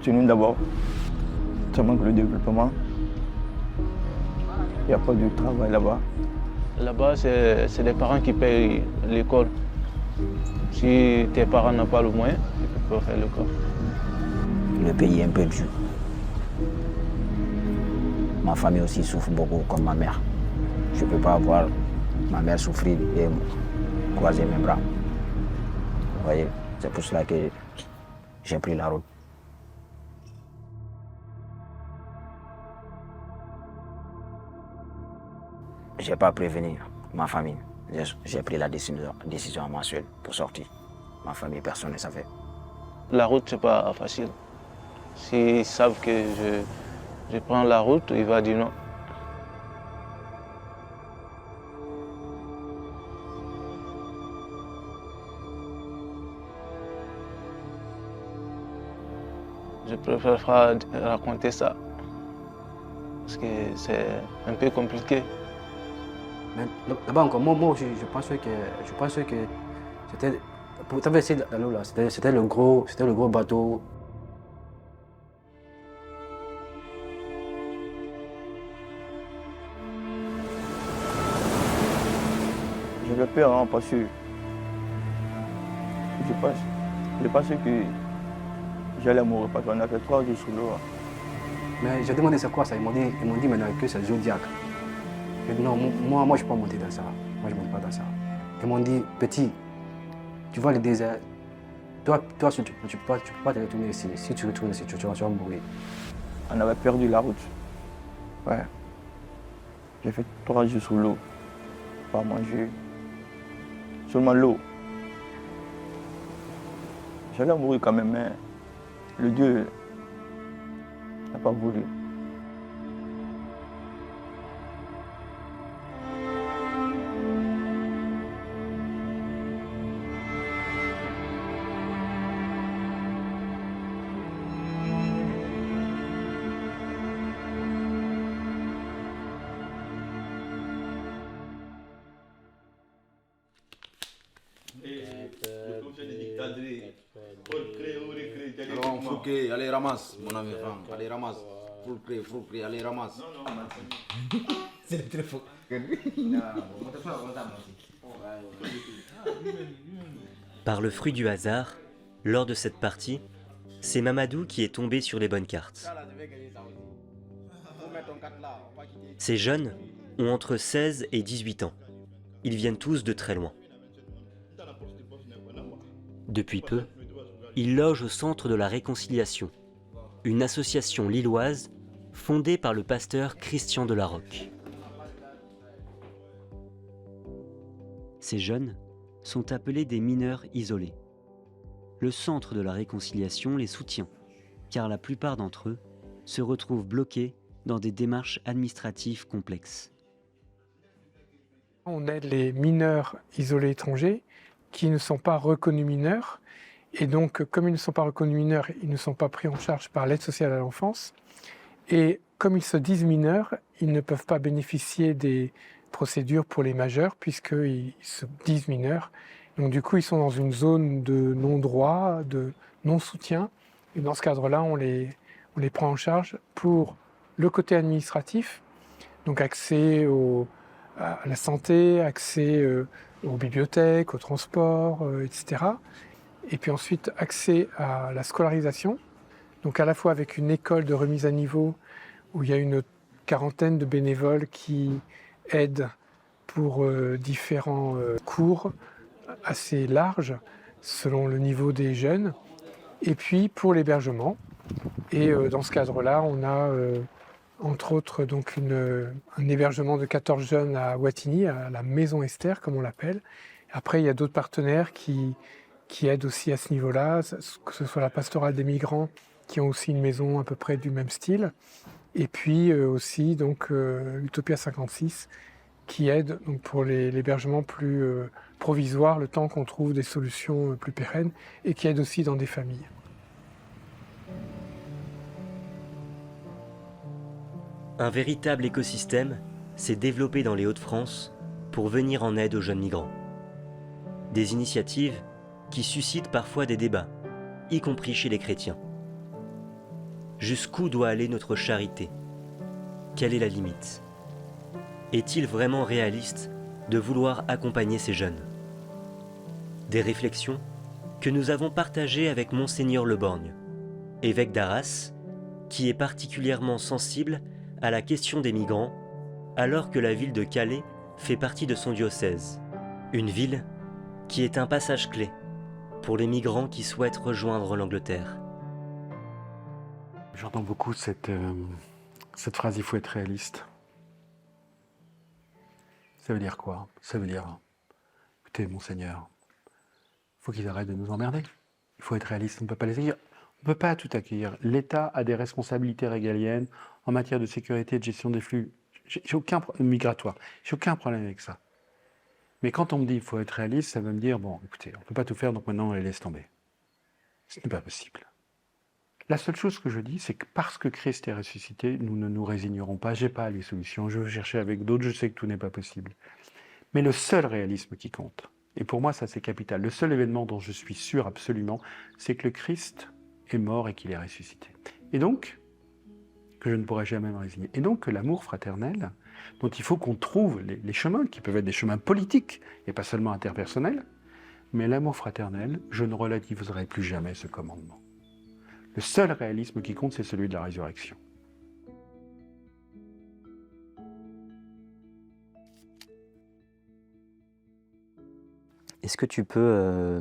Chez nous d'abord, ça manque le développement. Il n'y a pas de travail là-bas. Là-bas, c'est les parents qui payent l'école. Si tes parents n'ont pas le moyen, tu peux pas faire l'école. Le pays est un peu dur. Ma famille aussi souffre beaucoup, comme ma mère. Je ne peux pas voir ma mère souffrir et croiser mes bras. Vous voyez, c'est pour cela que j'ai pris la route. Je n'ai pas prévenu ma famille. J'ai pris la décision à moi seul pour sortir. Ma famille, personne ne savait. La route, c'est pas facile. S'ils savent que je prends la route, il va dire non. Je préfère raconter ça, parce que c'est un peu compliqué. Là-bas encore, moi je pense que c'était, pour traverser l'eau là, c'était le gros bateau. J'avais peur hein, parce que je pensais que j'allais mourir parce qu'on a fait 3 jours sous l'eau. Mais j'ai demandé c'est quoi ça, ils m'ont dit maintenant que c'est Zodiac. J'ai dit non, moi je ne peux pas monter dans ça. Moi je ne monte pas dans ça. Ils m'ont dit, petit, tu vois le désert, toi tu ne peux pas te retourner ici. Si tu retournes ici, tu vas mourir. On avait perdu la route. Ouais. J'ai fait 3 jours sous l'eau. Pas manger. Seulement l'eau. J'allais mourir quand même, mais le Dieu n'a pas voulu. Alors, faut que, allez ramasse, mon ami, allez ramasse. Faut que, allez ramasse. C'est le téléphone. Par le fruit du hasard, lors de cette partie, c'est Mamadou qui est tombé sur les bonnes cartes. Ces jeunes ont entre 16 et 18 ans. Ils viennent tous de très loin. Depuis peu, ils logent au Centre de la Réconciliation, une association lilloise fondée par le pasteur Christian Delarocque. Ces jeunes sont appelés des mineurs isolés. Le Centre de la Réconciliation les soutient, car la plupart d'entre eux se retrouvent bloqués dans des démarches administratives complexes. On aide les mineurs isolés étrangers qui ne sont pas reconnus mineurs. Et donc, comme ils ne sont pas reconnus mineurs, ils ne sont pas pris en charge par l'aide sociale à l'enfance. Et comme ils se disent mineurs, ils ne peuvent pas bénéficier des procédures pour les majeurs, puisqu'ils se disent mineurs. Donc du coup, ils sont dans une zone de non-droit, de non-soutien. Et dans ce cadre-là, on les prend en charge pour le côté administratif, donc accès à la santé, accès aux bibliothèques, au transport, etc. Et puis ensuite, accès à la scolarisation, donc à la fois avec une école de remise à niveau où il y a une quarantaine de bénévoles qui aident pour différents cours assez larges selon le niveau des jeunes, et puis pour l'hébergement. Et dans ce cadre-là, on a entre autres donc un hébergement de 14 jeunes à Wattignies, à la Maison Esther, comme on l'appelle. Après, il y a d'autres partenaires qui aident aussi à ce niveau-là, que ce soit la pastorale des migrants, qui ont aussi une maison à peu près du même style. Et puis aussi donc Utopia 56 qui aide donc, pour l'hébergement plus provisoire, le temps qu'on trouve des solutions plus pérennes, et qui aide aussi dans des familles. Un véritable écosystème s'est développé dans les Hauts-de-France pour venir en aide aux jeunes migrants. Des initiatives qui suscitent parfois des débats, y compris chez les chrétiens. Jusqu'où doit aller notre charité? Quelle est la limite? Est-il vraiment réaliste de vouloir accompagner ces jeunes? Des réflexions que nous avons partagées avec Monseigneur Le Borgne, évêque d'Arras, qui est particulièrement sensible à la question des migrants, alors que la ville de Calais fait partie de son diocèse. Une ville qui est un passage clé pour les migrants qui souhaitent rejoindre l'Angleterre. J'entends beaucoup cette phrase « il faut être réaliste ». Ça veut dire quoi? Ça veut dire, écoutez, Monseigneur, il faut qu'ils arrêtent de nous emmerder. Il faut être réaliste, on ne peut pas les accueillir. On ne peut pas tout accueillir. L'État a des responsabilités régaliennes en matière de sécurité et de gestion des flux migratoires. J'ai aucun problème avec ça. Mais quand on me dit qu'il faut être réaliste, ça veut me dire, bon, écoutez, on ne peut pas tout faire, donc maintenant on les laisse tomber. Ce n'est pas possible. La seule chose que je dis, c'est que parce que Christ est ressuscité, nous ne nous résignerons pas. Je n'ai pas les solutions, je veux chercher avec d'autres, je sais que tout n'est pas possible. Mais le seul réalisme qui compte, et pour moi ça c'est capital, le seul événement dont je suis sûr absolument, c'est que le Christ est mort et qu'il est ressuscité. Et donc, que je ne pourrai jamais me résigner. Et donc que l'amour fraternel, dont il faut qu'on trouve les chemins, qui peuvent être des chemins politiques et pas seulement interpersonnels, mais l'amour fraternel, je ne relativiserai plus jamais ce commandement. Le seul réalisme qui compte, c'est celui de la résurrection. Est-ce que tu peux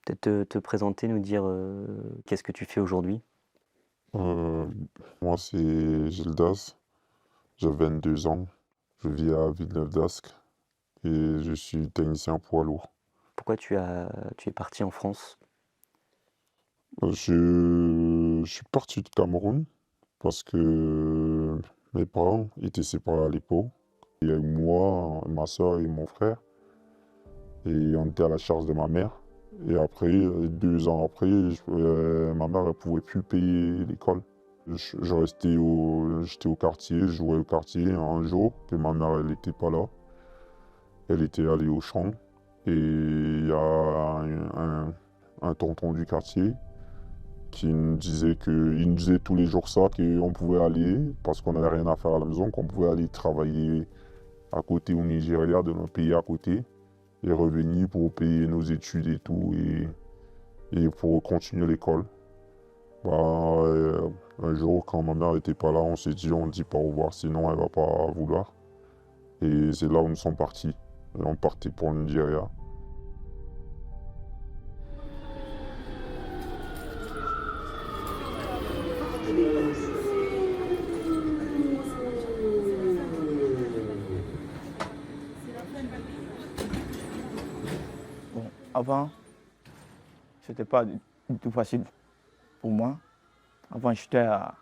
peut-être te présenter, nous dire qu'est-ce que tu fais aujourd'hui? Moi, c'est Gildas, j'ai 22 ans, je vis à Villeneuve-d'Ascq et je suis technicien poids lourd. Pourquoi tu es parti en France? Je suis parti du Cameroun parce que mes parents étaient séparés à l'époque. Il y a eu moi, ma soeur et mon frère. Et on était à la charge de ma mère. Et après, 2 ans après, ma mère ne pouvait plus payer l'école. J'étais au quartier, je jouais au quartier un jour, que ma mère n'était pas là. Elle était allée au champ. Et il y a un tonton du quartier qui nous disait tous les jours ça, qu'on pouvait aller, parce qu'on n'avait rien à faire à la maison, qu'on pouvait aller travailler à côté au Nigeria, de notre pays à côté, et revenir pour payer nos études et tout, et pour continuer l'école. Un jour, quand ma mère n'était pas là, on s'est dit, on ne dit pas au revoir, sinon elle ne va pas vouloir. Et c'est là où nous sommes partis. Et on partait pour le Nigeria. Bon, avant, c'était pas du tout facile pour moi. Avant, j'étais à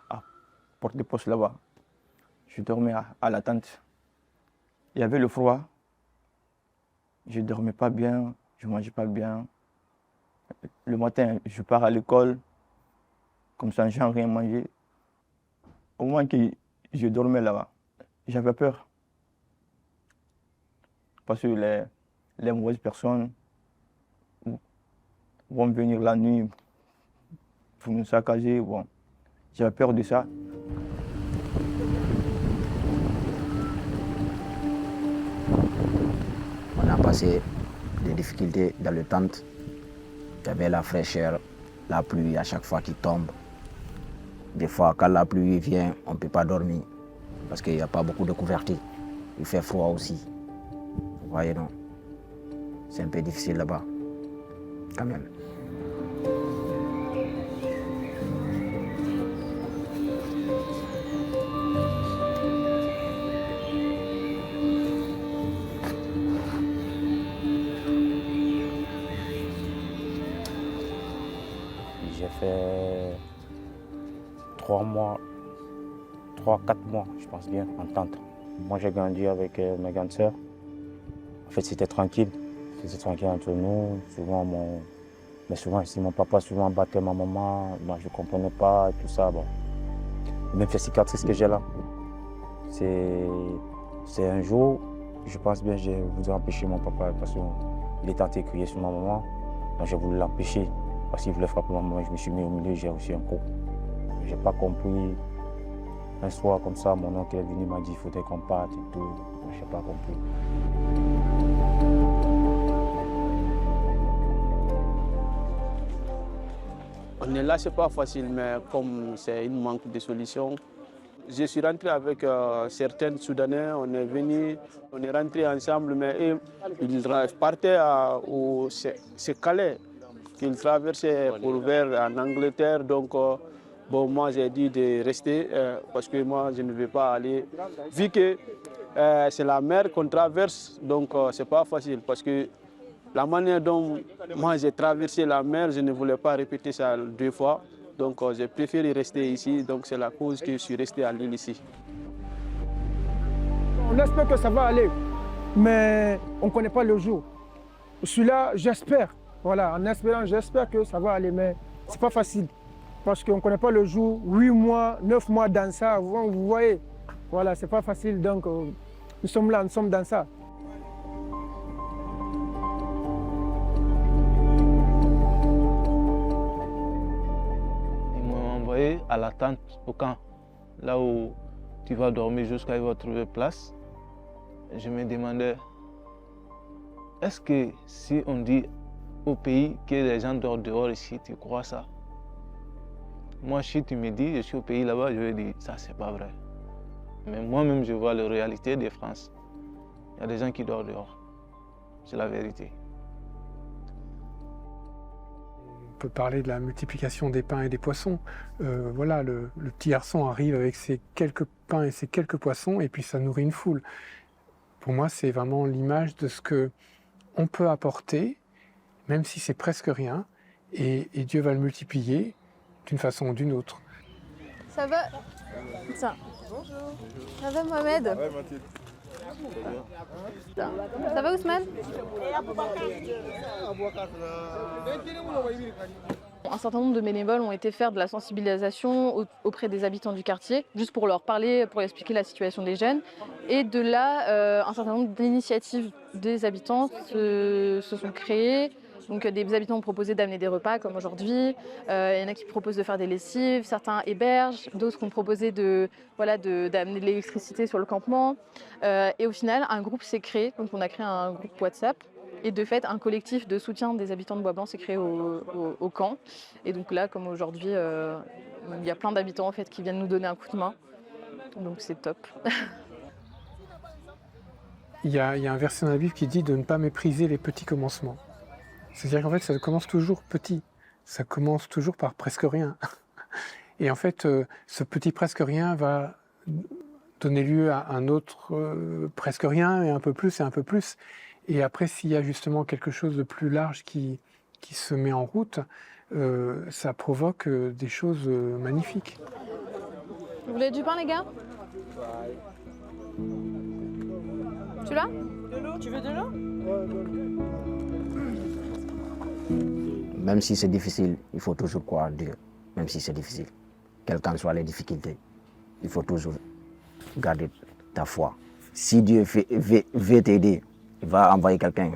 Porte des Postes là-bas. Je dormais à la tente. Il y avait le froid. Je ne dormais pas bien, je ne mangeais pas bien. Le matin, je pars à l'école. Comme ça, je n'ai rien mangé. Au moment que je dormais là-bas, j'avais peur. Parce que les mauvaises personnes vont venir la nuit pour nous saccager. Bon, j'avais peur de ça. On a passé des difficultés dans le tente. Il y avait la fraîcheur, la pluie à chaque fois qui tombe. Des fois, quand la pluie vient, on ne peut pas dormir parce qu'il n'y a pas beaucoup de couverture. Il fait froid aussi. Vous voyez, non? C'est un peu difficile là-bas, quand même. J'ai fait 3 3-4 mois, je pense bien, en tente. Moi, j'ai grandi avec mes grandes sœurs. En fait, c'était tranquille. C'était tranquille entre nous. Mais souvent, si mon papa souvent battait ma maman, moi, je ne comprenais pas et tout ça. Bon. Même ces cicatrices que j'ai là, c'est un jour, je pense bien, j'ai voulu empêcher mon papa parce qu'il était en train de crier sur ma maman. Donc j'ai voulu l'empêcher parce qu'il voulait frapper ma maman. Je me suis mis au milieu, j'ai reçu un coup. Je n'ai pas compris. Un soir comme ça, mon oncle est venu, m'a dit qu'il faudrait qu'on parte et tout. Je n'ai pas compris. On est là, c'est pas facile, mais comme c'est une manque de solutions, je suis rentré avec certains Soudanais, on est venus, on est rentrés ensemble, mais eux, ils partaient c'est Calais qu'ils traversaient pour vers en Angleterre. Donc, bon, moi j'ai dit de rester parce que moi je ne vais pas aller. Vu que c'est la mer qu'on traverse, donc c'est pas facile parce que la manière dont moi j'ai traversé la mer, je ne voulais pas répéter ça 2 fois. Donc j'ai préféré rester ici, donc c'est la cause que je suis resté à l'île ici. On espère que ça va aller, mais on ne connaît pas le jour. Celui-là, j'espère, voilà, en espérant, j'espère que ça va aller, mais ce n'est pas facile. Parce qu'on ne connaît pas le jour, 8 mois, 9 mois dans ça, vous voyez. Voilà, ce n'est pas facile, donc nous sommes là, nous sommes dans ça. À la tente, au camp, là où tu vas dormir jusqu'à ce que tu trouver place. Je me demandais, est-ce que si on dit au pays que les gens dorment dehors ici, tu crois ça? Moi, si tu me dis, je suis au pays là-bas, je vais dire, ça c'est pas vrai. Mais moi-même, je vois la réalité de France. Il y a des gens qui dorment dehors. C'est la vérité. On peut parler de la multiplication des pains et des poissons. Voilà, le petit garçon arrive avec ses quelques pains et ses quelques poissons et puis ça nourrit une foule. Pour moi, c'est vraiment l'image de ce qu'on peut apporter, même si c'est presque rien, et Dieu va le multiplier d'une façon ou d'une autre. Ça va? Tiens. Bonjour. Ça va Mohamed? Ouais, Mathilde. Ça va Ousmane? Un certain nombre de bénévoles ont été faire de la sensibilisation auprès des habitants du quartier, juste pour leur parler, pour expliquer la situation des jeunes. Et de là, un certain nombre d'initiatives des habitants se sont créées. Donc des habitants ont proposé d'amener des repas comme aujourd'hui, il y en a qui proposent de faire des lessives, certains hébergent, d'autres ont proposé d'amener de l'électricité sur le campement. Et au final, un groupe s'est créé, donc on a créé un groupe WhatsApp. Et de fait, un collectif de soutien des habitants de Bois-Blanc s'est créé au camp. Et donc là, comme aujourd'hui, il y a plein d'habitants en fait, qui viennent nous donner un coup de main. Donc c'est top. Il y a un verset dans la Bible qui dit de ne pas mépriser les petits commencements. C'est-à-dire qu'en fait, ça commence toujours petit. Ça commence toujours par presque rien. Et en fait, ce petit presque rien va donner lieu à un autre presque rien, et un peu plus, et un peu plus. Et après, s'il y a justement quelque chose de plus large qui se met en route, ça provoque des choses magnifiques. Vous voulez du pain, les gars? Tu l'as? De l'eau? Tu veux de l'eau? Même si c'est difficile, il faut toujours croire en Dieu, même si c'est difficile. Quelles qu'en soient les difficultés, il faut toujours garder ta foi. Si Dieu veut t'aider, il va envoyer quelqu'un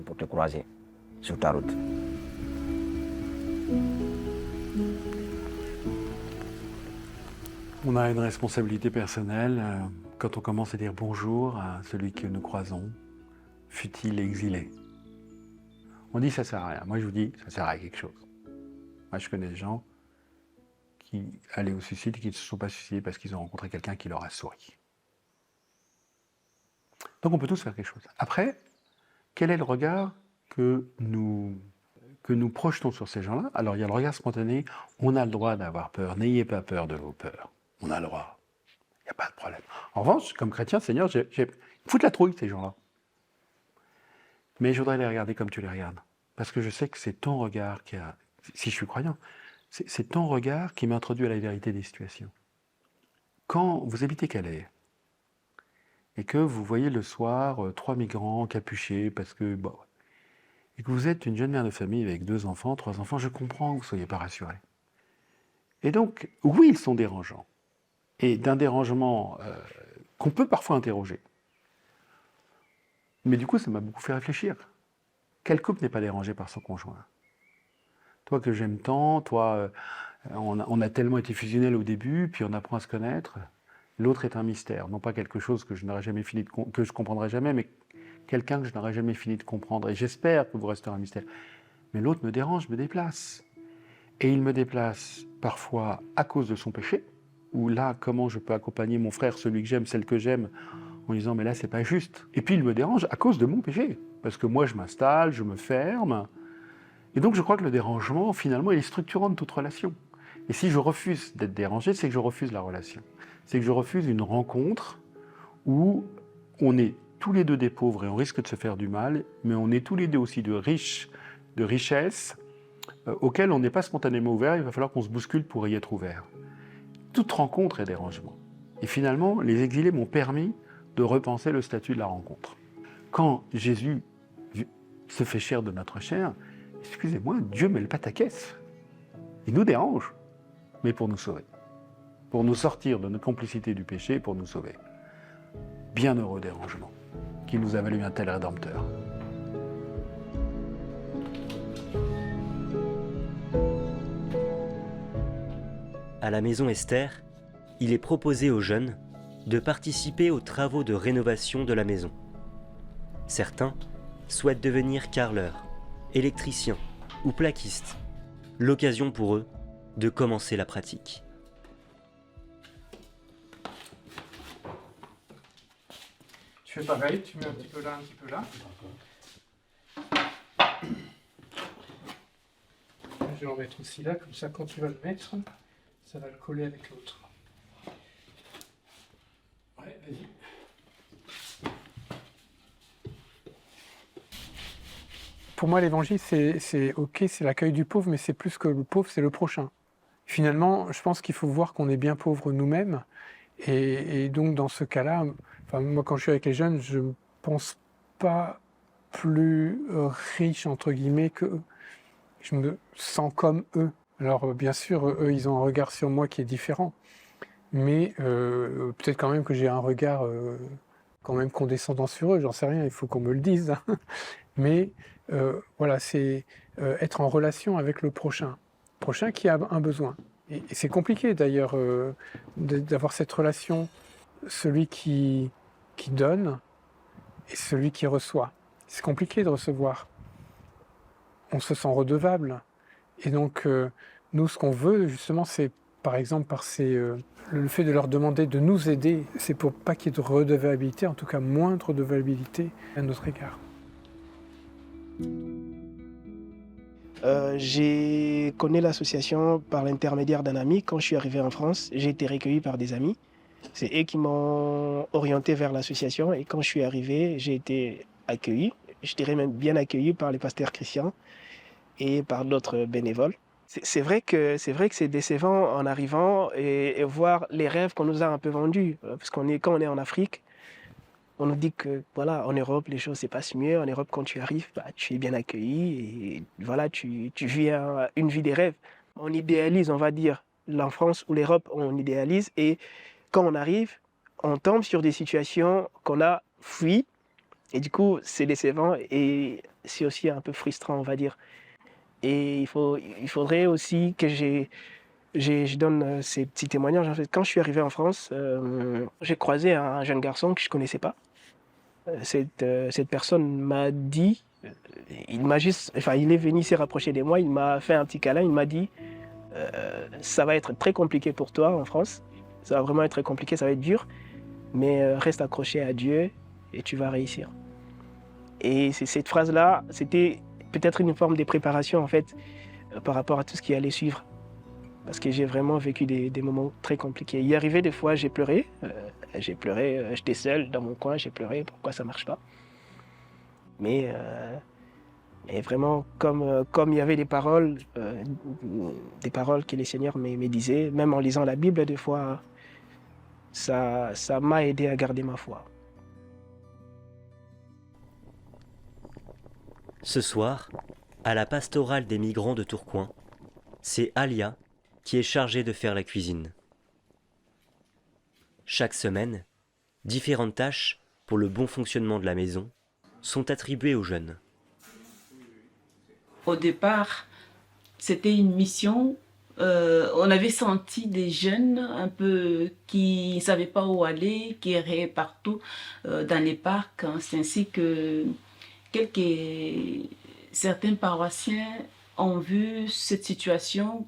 pour te croiser sur ta route. On a une responsabilité personnelle quand on commence à dire bonjour à celui que nous croisons, fût-il exilé. On dit ça sert à rien. Moi je vous dis ça sert à quelque chose. Moi je connais des gens qui allaient au suicide et qui ne se sont pas suicidés parce qu'ils ont rencontré quelqu'un qui leur a souri. Donc on peut tous faire quelque chose. Après, quel est le regard que nous projetons sur ces gens-là? Alors il y a le regard spontané, on a le droit d'avoir peur, n'ayez pas peur de vos peurs. On a le droit, il n'y a pas de problème. En revanche, comme chrétien, Seigneur, ils me foutent la trouille ces gens-là. Mais je voudrais les regarder comme tu les regardes. Parce que je sais que c'est ton regard qui a... Si je suis croyant, c'est ton regard qui m'introduit à la vérité des situations. Quand vous habitez Calais et que vous voyez le soir 3 migrants capuchés parce que bon, et que vous êtes une jeune mère de famille avec 2 enfants, 3 enfants, je comprends que vous ne soyez pas rassuré. Et donc, oui, ils sont dérangeants. Et d'un dérangement qu'on peut parfois interroger. Mais du coup, ça m'a beaucoup fait réfléchir. Quel couple n'est pas dérangé par son conjoint? Toi que j'aime tant, toi, on a tellement été fusionnels au début, puis on apprend à se connaître. L'autre est un mystère, non pas quelque chose que je n'aurais jamais fini que je comprendrai jamais, mais quelqu'un que je n'aurais jamais fini de comprendre. Et j'espère que vous resterez un mystère. Mais l'autre me dérange, me déplace. Et il me déplace parfois à cause de son péché, ou là, comment je peux accompagner mon frère, celui que j'aime, celle que j'aime, en disant, mais là, c'est pas juste. Et puis, il me dérange à cause de mon péché, parce que moi, je m'installe, je me ferme. Et donc, je crois que le dérangement, finalement, il est structurant de toute relation. Et si je refuse d'être dérangé, c'est que je refuse la relation. C'est que je refuse une rencontre où on est tous les deux des pauvres et on risque de se faire du mal, mais on est tous les deux aussi de richesses, auxquelles on n'est pas spontanément ouvert, il va falloir qu'on se bouscule pour y être ouvert. Toute rencontre est dérangement. Et finalement, les exilés m'ont permis de repenser le statut de la rencontre. Quand Jésus se fait chair de notre chair, excusez-moi, Dieu met le pataquès. Il nous dérange, mais pour nous sauver. Pour nous sortir de notre complicité du péché, pour nous sauver. Bienheureux dérangement, qui nous a valu un tel Rédempteur. À la Maison Esther, il est proposé aux jeunes de participer aux travaux de rénovation de la maison. Certains souhaitent devenir carreleurs, électriciens ou plaquistes. L'occasion pour eux de commencer la pratique. Tu fais pareil, tu mets un petit peu là, un petit peu là. Je vais en mettre aussi là, comme ça quand tu vas le mettre, ça va le coller avec l'autre. Ouais, vas-y. Pour moi, l'évangile, c'est ok, c'est l'accueil du pauvre, mais c'est plus que le pauvre, c'est le prochain. Finalement, je pense qu'il faut voir qu'on est bien pauvres nous-mêmes. Et donc, dans ce cas-là, enfin, moi, quand je suis avec les jeunes, je ne pense pas plus riche, entre guillemets, qu'eux. Je me sens comme eux. Alors, bien sûr, eux, ils ont un regard sur moi qui est différent. Mais peut-être quand même que j'ai un regard quand même condescendant sur eux, j'en sais rien, il faut qu'on me le dise. Mais voilà, c'est être en relation avec le prochain qui a un besoin. Et c'est compliqué d'ailleurs d'avoir cette relation, celui qui donne et celui qui reçoit. C'est compliqué de recevoir. On se sent redevable. Et donc, nous, ce qu'on veut, justement, c'est, par exemple, le fait de leur demander de nous aider, c'est pour pas qu'il y ait de redevabilité, en tout cas moindre redevabilité à notre égard. J'ai connu l'association par l'intermédiaire d'un ami. Quand je suis arrivé en France, j'ai été recueilli par des amis. C'est eux qui m'ont orienté vers l'association. Et quand je suis arrivé, j'ai été accueilli, je dirais même bien accueilli par les pasteurs chrétiens et par d'autres bénévoles. C'est vrai que c'est décevant en arrivant et voir les rêves qu'on nous a un peu vendus. Parce quand on est en Afrique, on nous dit que voilà, en Europe, les choses se passent mieux. En Europe, quand tu arrives, tu es bien accueilli et voilà, tu vis une vie des rêves. On idéalise, on va dire, la France ou l'Europe, on idéalise. Et quand on arrive, on tombe sur des situations qu'on a fui. Et du coup, c'est décevant et c'est aussi un peu frustrant, on va dire. Et il faudrait aussi que je donne ces petits témoignages. En fait, quand je suis arrivé en France, j'ai croisé un jeune garçon que je ne connaissais pas. Cette personne m'a dit, il est venu se rapprocher de moi, il m'a fait un petit câlin, il m'a dit ça va être très compliqué pour toi en France, ça va vraiment être très compliqué, ça va être dur, mais reste accroché à Dieu et tu vas réussir. Et cette phrase-là, c'était peut-être une forme de préparation en fait par rapport à tout ce qui allait suivre. Parce que j'ai vraiment vécu des moments très compliqués. Il y arrivait des fois, j'ai pleuré, j'étais seul dans mon coin, j'ai pleuré, pourquoi ça ne marche pas. Mais vraiment, comme il y avait des paroles que les seigneurs me disaient, même en lisant la Bible, des fois, ça m'a aidé à garder ma foi. Ce soir, à la pastorale des migrants de Tourcoing, c'est Alia qui est chargée de faire la cuisine. Chaque semaine, différentes tâches pour le bon fonctionnement de la maison sont attribuées aux jeunes. Au départ, c'était une mission. On avait senti des jeunes un peu qui ne savaient pas où aller, qui erraient partout dans les parcs. C'est ainsi que certains paroissiens ont vu cette situation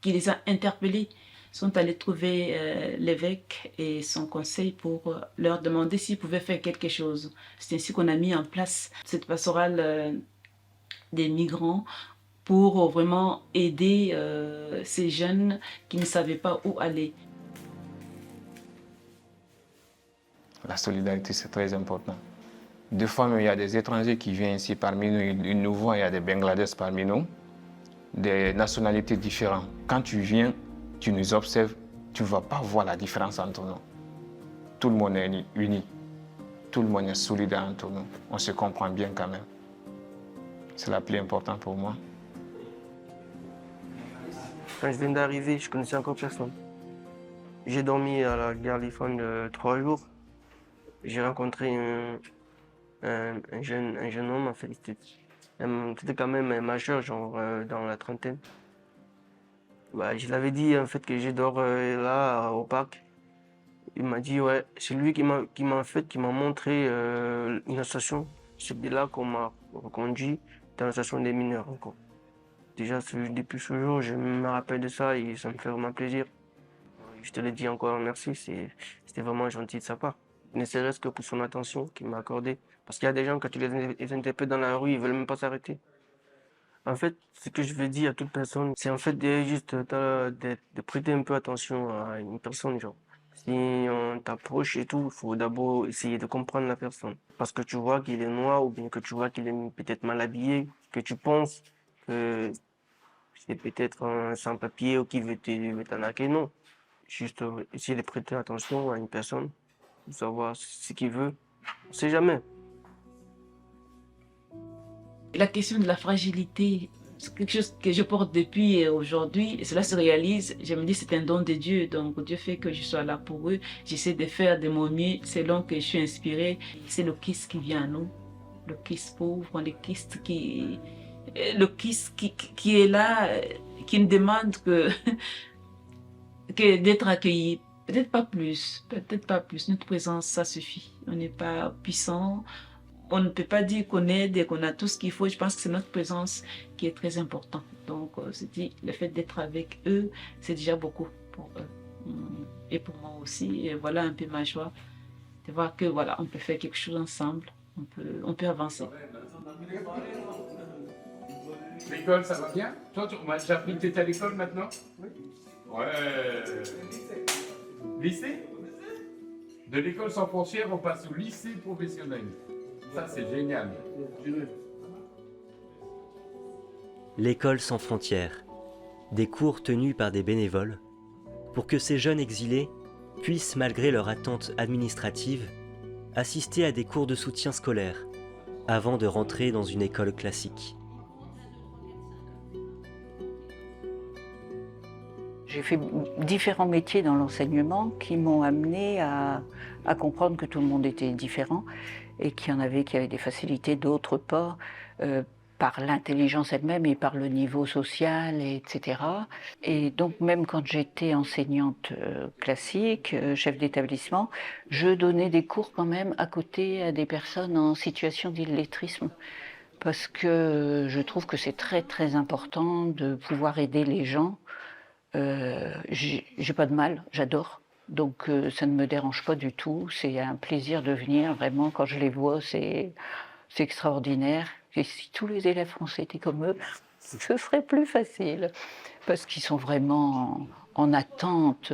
qui les a interpellés, sont allés trouver l'évêque et son conseil pour leur demander s'ils pouvaient faire quelque chose. C'est ainsi qu'on a mis en place cette pastorale des migrants pour vraiment aider ces jeunes qui ne savaient pas où aller. La solidarité, c'est très important. Des fois, il y a des étrangers qui viennent ici parmi nous, ils nous voient, il y a des Bangladais parmi nous, des nationalités différentes. Quand tu viens, tu nous observes, tu ne vas pas voir la différence entre nous. Tout le monde est uni, tout le monde est solidaire entre nous. On se comprend bien quand même. C'est la plus importante pour moi. Quand je viens d'arriver, je connaissais encore personne. J'ai dormi à la gare Lifan 3 jours. J'ai rencontré un jeune homme, en fait. C'était quand même majeur, genre dans la trentaine. Bah, je l'avais dit en fait que je dors là au parc. Il m'a dit ouais, c'est lui qui m'a montré une station. C'est de là qu'on m'a reconduit dans la station des mineurs encore. Déjà depuis ce jour, je me rappelle de ça et ça me fait vraiment plaisir. Je te le dis encore merci, c'était vraiment gentil de sa part. Ne serait-ce que pour son attention qu'il m'a accordée. Parce qu'il y a des gens, quand tu les interpelles dans la rue, ils ne veulent même pas s'arrêter. En fait, ce que je veux dire à toute personne, c'est en fait de prêter un peu attention à une personne. Genre. Si on t'approche et tout, il faut d'abord essayer de comprendre la personne. Parce que tu vois qu'il est noir ou bien que tu vois qu'il est peut-être mal habillé, que tu penses que c'est peut-être un sans-papier ou qui veut t'arnaquer. Non. Juste essayer de prêter attention à une personne, de savoir ce qu'il veut. On ne sait jamais. La question de la fragilité, c'est quelque chose que je porte depuis aujourd'hui et cela se réalise. Je me dis c'est un don de Dieu, donc Dieu fait que je sois là pour eux. J'essaie de faire de mon mieux selon que je suis inspirée. C'est le Christ qui vient à nous, le Christ pauvre, le Christ qui est là, qui ne demande que d'être accueilli. Peut-être pas plus. Notre présence, ça suffit. On n'est pas puissant. On ne peut pas dire qu'on aide et qu'on a tout ce qu'il faut. Je pense que c'est notre présence qui est très importante. Donc, le fait d'être avec eux, c'est déjà beaucoup pour eux. Et pour moi aussi. Et voilà un peu ma joie de voir que voilà, on peut faire quelque chose ensemble. On peut avancer. L'école, ça va bien? Toi, j'ai appris que tu étais à l'école maintenant? Oui. Ouais. Lycée? De l'école sans frontières, on passe au lycée professionnel. Ça, c'est génial. L'école sans frontières, des cours tenus par des bénévoles, pour que ces jeunes exilés puissent, malgré leur attente administrative, assister à des cours de soutien scolaire, avant de rentrer dans une école classique. J'ai fait différents métiers dans l'enseignement qui m'ont amené à comprendre que tout le monde était différent et qu'il y en avait qui avaient des facilités, d'autres pas, par l'intelligence elle-même et par le niveau social, etc. Et donc même quand j'étais enseignante classique, chef d'établissement, je donnais des cours quand même à côté à des personnes en situation d'illettrisme. Parce que je trouve que c'est très très important de pouvoir aider les gens. J'ai pas de mal, j'adore. Donc ça ne me dérange pas du tout. C'est un plaisir de venir, vraiment, quand je les vois, c'est extraordinaire. Et si tous les élèves français étaient comme eux, ce serait plus facile. Parce qu'ils sont vraiment en attente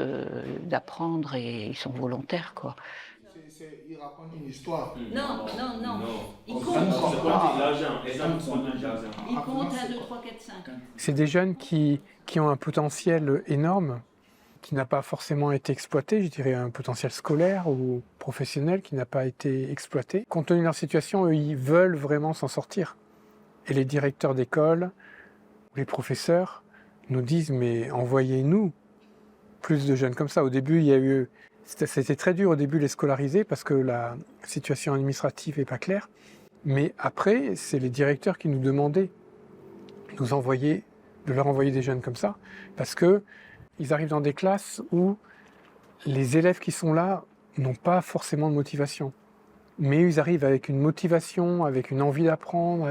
d'apprendre et ils sont volontaires, quoi. Il raconte une histoire. Non. Il compte. Il compte 1, 2, 3, 4, 5. C'est des jeunes qui ont un potentiel énorme qui n'a pas forcément été exploité, je dirais un potentiel scolaire ou professionnel qui n'a pas été exploité. Compte tenu de leur situation, eux, ils veulent vraiment s'en sortir. Et les directeurs d'école, les professeurs nous disent mais envoyez-nous plus de jeunes comme ça. Au début, c'était très dur au début de les scolariser parce que la situation administrative n'est pas claire. Mais après, c'est les directeurs qui nous demandaient de leur envoyer des jeunes comme ça parce qu'ils arrivent dans des classes où les élèves qui sont là n'ont pas forcément de motivation. Mais ils arrivent avec une motivation, avec une envie d'apprendre,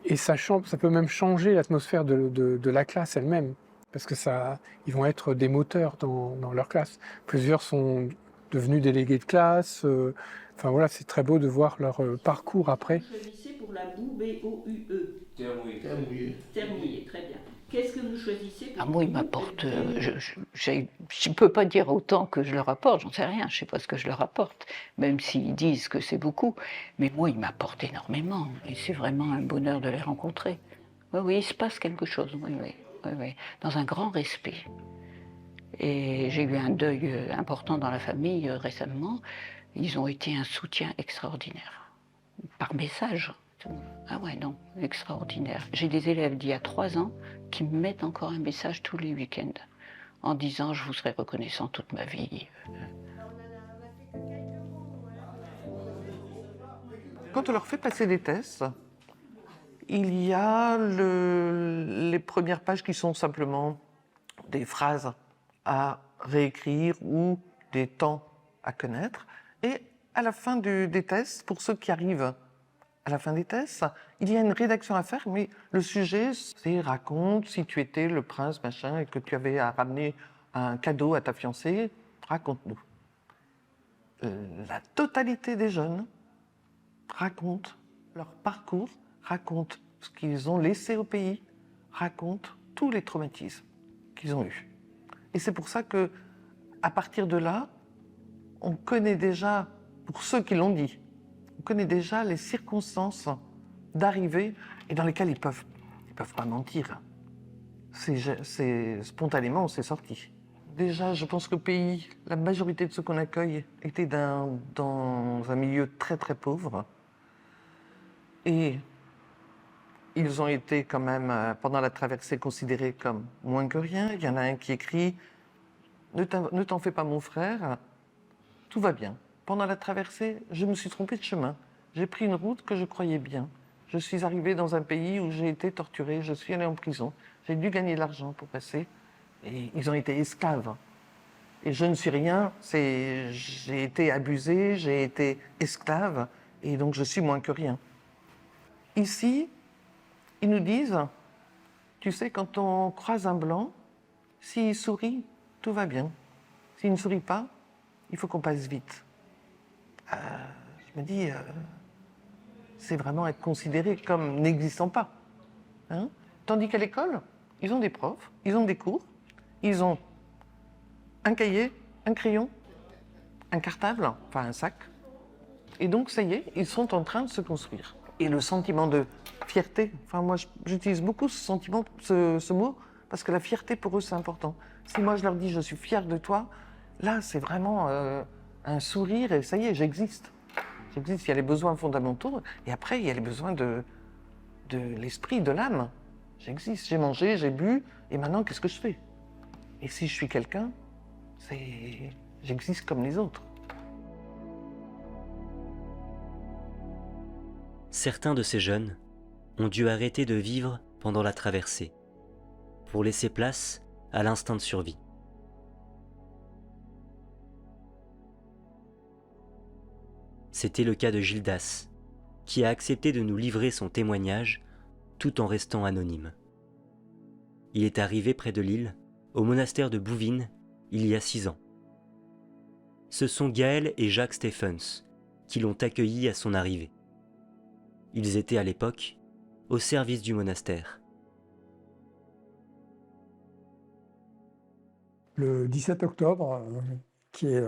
et ça peut même changer l'atmosphère de la classe elle-même. Parce que ils vont être des moteurs dans leur classe. Plusieurs sont devenus délégués de classe. Enfin voilà, c'est très beau de voir leur parcours après. Vous choisissez pour la boue, B-O-U-E. Terre mouillée. Terre mouillée, très bien. Qu'est-ce que vous choisissez pour moi, ils m'apportent. Je ne peux pas dire autant que je leur apporte, j'en sais rien, je ne sais pas ce que je leur apporte, même s'ils disent que c'est beaucoup. Mais moi, ils m'apportent énormément. Et c'est vraiment un bonheur de les rencontrer. Oui, il se passe quelque chose, oui, dans un grand respect. Et j'ai eu un deuil important dans la famille récemment. Ils ont été un soutien extraordinaire. Par message. Ah ouais, non, extraordinaire. J'ai des élèves d'il y a 3 ans qui me mettent encore un message tous les week-ends en disant « je vous serai reconnaissant toute ma vie ». Quand on leur fait passer des tests, il y a les premières pages qui sont simplement des phrases à réécrire ou des temps à connaître. Et à la fin des tests, pour ceux qui arrivent à la fin des tests, il y a une rédaction à faire, mais le sujet, c'est raconte si tu étais le prince, machin, et que tu avais à ramener un cadeau à ta fiancée, raconte-nous. La totalité des jeunes racontent leur parcours, racontent ce qu'ils ont laissé au pays, racontent tous les traumatismes qu'ils ont eus. Et c'est pour ça que, à partir de là, on connaît déjà, pour ceux qui l'ont dit, on connaît déjà les circonstances d'arrivée et dans lesquelles ils peuvent pas mentir. Spontanément, c'est sorti. Déjà, je pense qu'au pays, la majorité de ceux qu'on accueille étaient dans un milieu très très pauvre. Et ils ont été quand même, pendant la traversée, considérés comme moins que rien. Il y en a un qui écrit « Ne t'en fais pas mon frère, tout va bien. Pendant la traversée, je me suis trompé de chemin. J'ai pris une route que je croyais bien. Je suis arrivé dans un pays où j'ai été torturé, je suis allé en prison. J'ai dû gagner de l'argent pour passer. Et ils ont été esclaves. Et je ne suis rien, j'ai été abusé, j'ai été esclave, et donc je suis moins que rien. » Ici, ils nous disent, tu sais, quand on croise un blanc, s'il sourit, tout va bien. S'il ne sourit pas, il faut qu'on passe vite. Je me dis, c'est vraiment être considéré comme n'existant pas. Hein? Tandis qu'à l'école, ils ont des profs, ils ont des cours, ils ont un cahier, un crayon, un cartable, enfin un sac. Et donc, ça y est, ils sont en train de se construire. Et le sentiment de fierté, enfin moi j'utilise beaucoup ce sentiment, ce mot, parce que la fierté pour eux c'est important. Si moi je leur dis je suis fier de toi, là c'est vraiment un sourire et ça y est, j'existe. J'existe, il y a les besoins fondamentaux et après il y a les besoins de l'esprit, de l'âme. J'existe, j'ai mangé, j'ai bu et maintenant qu'est-ce que je fais? Et si je suis quelqu'un, j'existe comme les autres. Certains de ces jeunes ont dû arrêter de vivre pendant la traversée pour laisser place à l'instinct de survie. C'était le cas de Gildas, qui a accepté de nous livrer son témoignage tout en restant anonyme. Il est arrivé près de Lille, au monastère de Bouvines, il y a 6 ans. Ce sont Gaël et Jacques Stephens qui l'ont accueilli à son arrivée. Ils étaient à l'époque au service du monastère. Le 17 octobre, qui est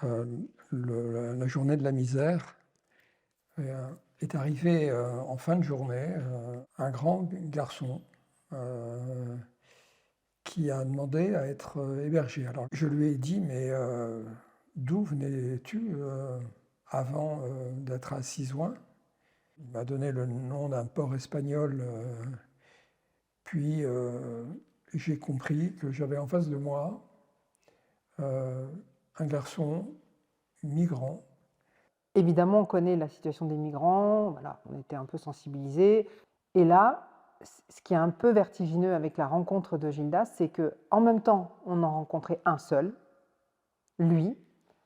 la journée de la misère, est arrivé en fin de journée un grand garçon qui a demandé à être hébergé. Alors je lui ai dit, mais d'où venais-tu avant d'être à Sizouin? Il m'a donné le nom d'un port espagnol, puis j'ai compris que j'avais en face de moi un garçon migrant. Évidemment, on connaît la situation des migrants, voilà, on était un peu sensibilisés. Et là, ce qui est un peu vertigineux avec la rencontre de Gildas, c'est qu'en même temps, on en rencontrait un seul, lui,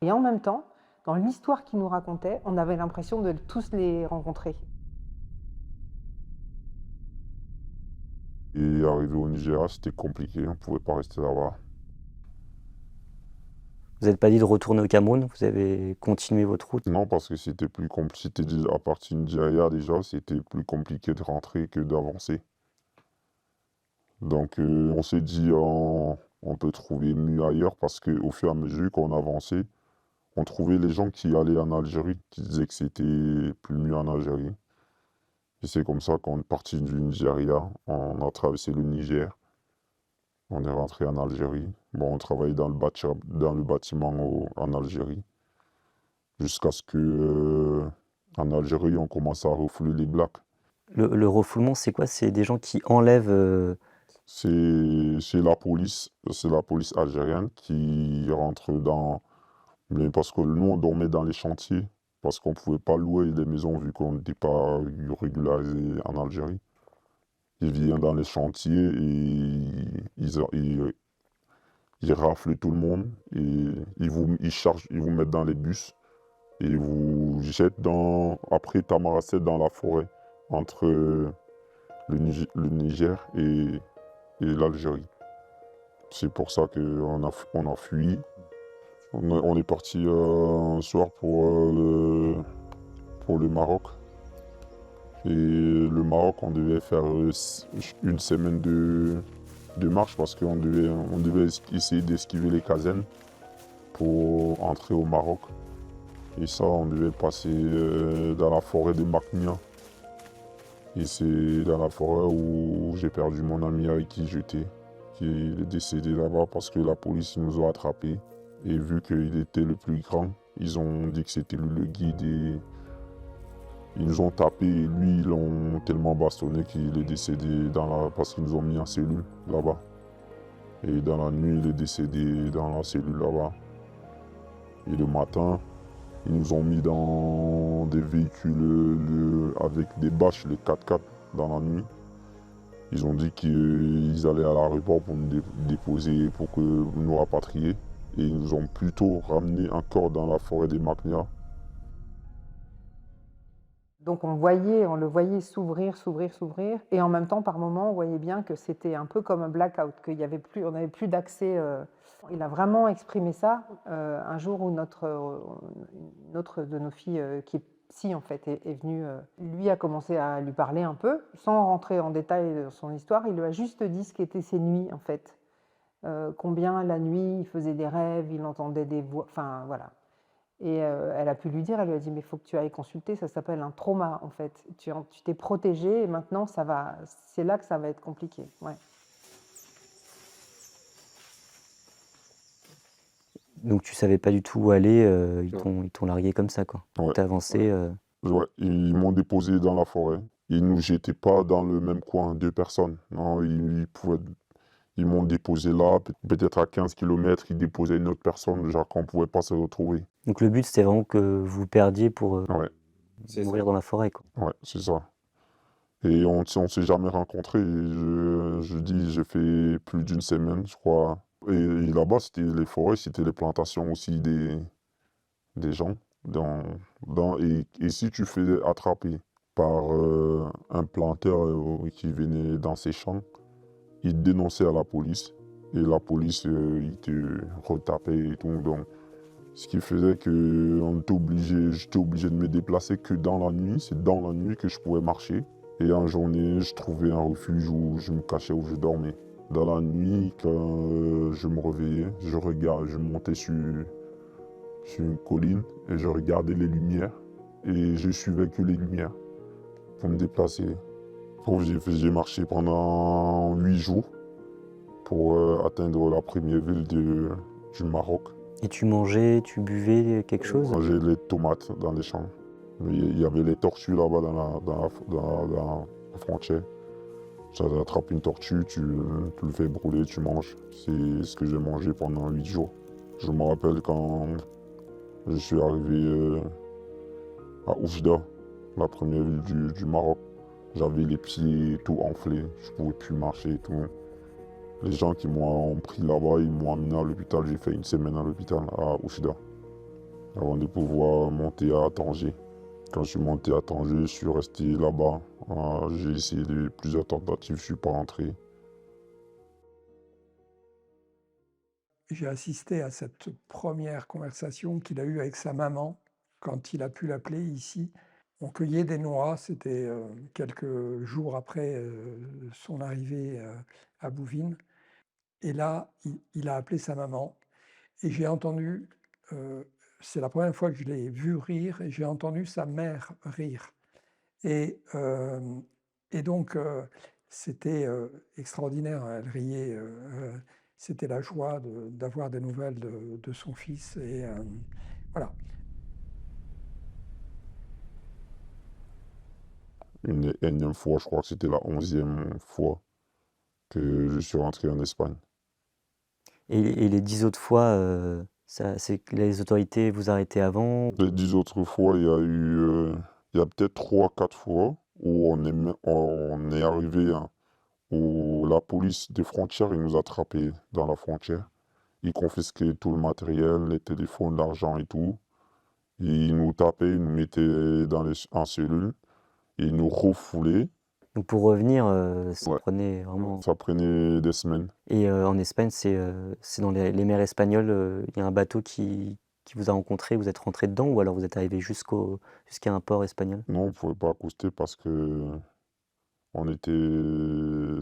et en même temps, dans l'histoire qu'il nous racontait, on avait l'impression de tous les rencontrer. Et arrivé au Nigeria, c'était compliqué, on ne pouvait pas rester là-bas. Vous n'êtes pas dit de retourner au Cameroun? Vous avez continué votre route? Non, parce que c'était plus compliqué. À partir du Nigeria, déjà, c'était plus compliqué de rentrer que d'avancer. Donc, on s'est dit, on peut trouver mieux ailleurs, parce qu'au fur et à mesure qu'on avançait, on trouvait les gens qui allaient en Algérie, qui disaient que c'était plus mieux en Algérie. Et c'est comme ça qu'on est parti du Nigeria, on a traversé le Niger, on est rentré en Algérie. Bon, on travaillait dans le bâtiment en Algérie, jusqu'à ce que en Algérie, on commence à refouler les Blacks. Le refoulement, c'est quoi? C'est des gens qui enlèvent... C'est la police algérienne qui rentre dans... Mais parce que nous, on dormait dans les chantiers, parce qu'on ne pouvait pas louer les maisons vu qu'on n'était pas régularisé en Algérie. Ils viennent dans les chantiers et ils raflent tout le monde et ils vous mettent dans les bus et ils vous jettent après Tamaracet dans la forêt entre le Niger et l'Algérie. C'est pour ça qu'on a fui. On est parti un soir pour le Maroc. Et le Maroc, on devait faire une semaine de marche parce qu'on devait essayer d'esquiver les casernes pour entrer au Maroc. Et ça, on devait passer dans la forêt de Maknia. Et c'est dans la forêt où j'ai perdu mon ami avec qui j'étais, qui est décédé là-bas parce que la police nous a attrapés. Et vu qu'il était le plus grand, ils ont dit que c'était lui le guide et ils nous ont tapé et lui, ils l'ont tellement bastonné qu'il est décédé parce qu'ils nous ont mis en cellule là-bas. Et dans la nuit, il est décédé dans la cellule là-bas. Et le matin, ils nous ont mis dans des véhicules avec des bâches, les 4x4 dans la nuit. Ils ont dit qu'ils allaient à l'aéroport pour nous déposer, pour nous rapatrier. Et ils nous ont plutôt ramenés encore dans la forêt des Maknia. Donc on le voyait s'ouvrir, et en même temps, par moments, on voyait bien que c'était un peu comme un blackout, on n'avait plus d'accès. Il a vraiment exprimé ça un jour où une autre de nos filles, qui est psy en fait, est venue. Lui a commencé à lui parler un peu, sans rentrer en détail dans son histoire. Il lui a juste dit ce qu'étaient ses nuits en fait. Combien la nuit, il faisait des rêves, il entendait des voix, enfin voilà. Et elle a pu lui dire, elle lui a dit, mais il faut que tu ailles consulter, ça s'appelle un trauma en fait. Tu t'es protégé et maintenant c'est là que ça va être compliqué. Ouais. Donc tu savais pas du tout où aller, ils t'ont largué comme ça quoi. Ouais. T'as avancé. Ouais, ils m'ont déposé dans la forêt. Ils ne nous jetaient pas dans le même coin, 2 personnes. Non, ils m'ont déposé là, peut-être à 15 km, ils déposaient une autre personne, genre qu'on ne pouvait pas se retrouver. Donc le but c'était vraiment que vous perdiez pour mourir dans la forêt quoi. Ouais, c'est ça. Et on ne s'est jamais rencontrés. Je dis, j'ai fait plus d'1 semaine, je crois. Et là-bas, c'était les forêts, c'était les plantations aussi des gens. Et si tu faisais attraper par un planteur qui venait dans ses champs, il te dénonçait à la police. Et la police, il te retapait et tout. Donc, ce qui faisait que j'étais obligé de me déplacer que dans la nuit. C'est dans la nuit que je pouvais marcher. Et en journée, je trouvais un refuge où je me cachais, où je dormais. Dans la nuit, quand je me réveillais, je montais sur une colline et je regardais les lumières. Et je suivais que les lumières pour me déplacer. J'ai marché pendant 8 jours. pour atteindre la première ville du Maroc. Et tu mangeais, tu buvais quelque chose? On mangeait les tomates dans les champs. Il y avait les tortues là-bas dans la frontière. Tu attrapes une tortue, tu le fais brûler, tu manges. C'est ce que j'ai mangé pendant 8 jours. Je me rappelle quand je suis arrivé à Oujda, la première ville du Maroc. J'avais les pieds tout enflés, je ne pouvais plus marcher et tout. Les gens qui m'ont pris là-bas, ils m'ont amené à l'hôpital. J'ai fait une semaine à l'hôpital à Oujda avant de pouvoir monter à Tanger. Quand je suis monté à Tanger, je suis resté là-bas. J'ai essayé plusieurs tentatives, je ne suis pas rentré. J'ai assisté à cette première conversation qu'il a eue avec sa maman quand il a pu l'appeler ici. On cueillait des noix, c'était quelques jours après son arrivée à Bouvines. Et là, il a appelé sa maman et j'ai entendu, c'est la première fois que je l'ai vu rire, et j'ai entendu sa mère rire. Et donc, c'était extraordinaire, elle riait, c'était la joie d'avoir des nouvelles de son fils. Et voilà. Une énième fois, je crois que c'était la 11e fois que je suis rentré en Espagne. Et les 10 autres fois, c'est que les autorités vous arrêtaient avant? Les 10 autres fois, il y a peut-être 3-4 fois où on est arrivé, hein, où la police des frontières, ils nous attrapaient dans la frontière. Ils confisquaient tout le matériel, les téléphones, l'argent et tout. Ils nous tapaient, ils nous mettaient en cellule. Ils nous refoulaient. Donc pour revenir, ça prenait vraiment... Ça prenait des semaines. Et en Espagne, c'est dans les mers espagnoles, il y a un bateau qui vous a rencontré, vous êtes rentré dedans, ou alors vous êtes arrivé jusqu'à un port espagnol? Non, on ne pouvait pas accoster parce que on était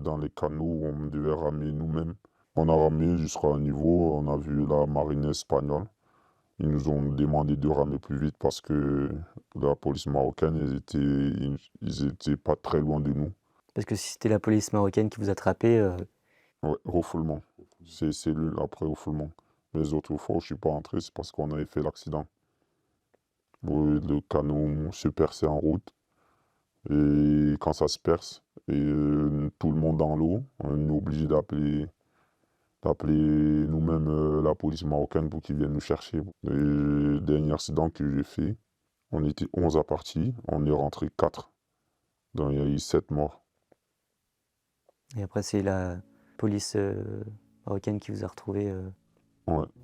dans les canaux où on devait ramer nous-mêmes. On a ramé jusqu'à un niveau, on a vu la marine espagnole. Ils nous ont demandé de ramer plus vite parce que la police marocaine, ils étaient pas très loin de nous. Parce que si c'était la police marocaine qui vous attrapait... Ouais, refoulement. C'est cellule après refoulement. Les autres fois où je ne suis pas rentré, c'est parce qu'on avait fait l'accident. Le canot se perçait en route. Et quand ça se perce, et tout le monde dans l'eau, on est obligé d'appeler nous-mêmes la police marocaine pour qu'ils viennent nous chercher. Le dernier accident que j'ai fait, on était 11 à partir, on est rentré 4. Donc il y a eu 7 morts. Et après, c'est la police marocaine qui vous a retrouvé